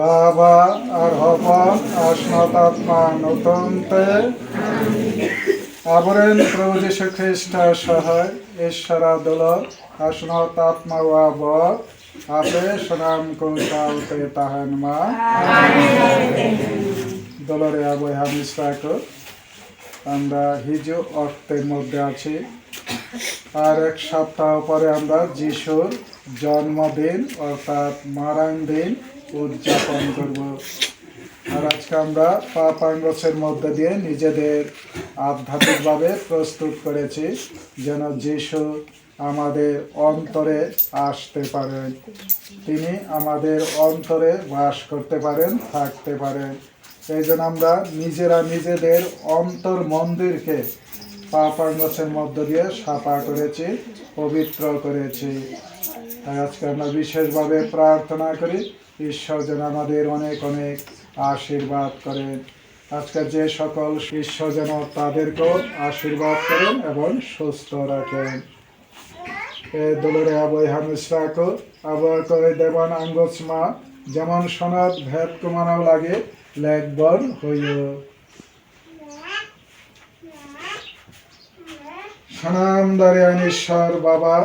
বাবা আর হপন আসনতাত্মা নতন্তে আবরেন প্রভু যীশু খ্রিস্ট সহায় ঈশ্বরা দল আসনতাত্মা ওয়াব আপে সনাম কৌতালতে তাহান মা দলরে আবই হামিসরাক আমরা হিজু অর্থের মধ্যে আছি আর এক সপ্তাহ পরে আমরা যিশুর জন্মদিন অর্থাৎ মারান দিন উদযাপন করব। আর আজকে আমরা পাপাঙ্গসের মধ্যে দিয়ে নিজেদের আধ্যাত্মিকভাবে প্রস্তুত করেছি যেন যিশু আমাদের অন্তরে আসতে পারেন, তিনি আমাদের অন্তরে বাস করতে পারেন, থাকতে পারেন। এই জন্য আমরা নিজেরা নিজেদের অন্তর মন্দিরকে পাপাঙ্গসের মধ্য দিয়ে সাফা করেছি, পবিত্র করেছি। তাই আজকে আমরা বিশেষভাবে প্রার্থনা করি ঈশ্বর যেন আমাদের অনেক অনেক আশীর্বাদ করেন। আজকে যে সকল ঈশ্বর যেন তাদেরকেও আশীর্বাদ করেন এবং সুস্থ রাখেন। এ দলরে আবই হামিসরাক আবার করে দেবান আঙ্গসমা যেমন সনাত ভেদ কমানাও লাগে লেখবর হইও। সনাম দারিয়ান ঈশ্বর বাবা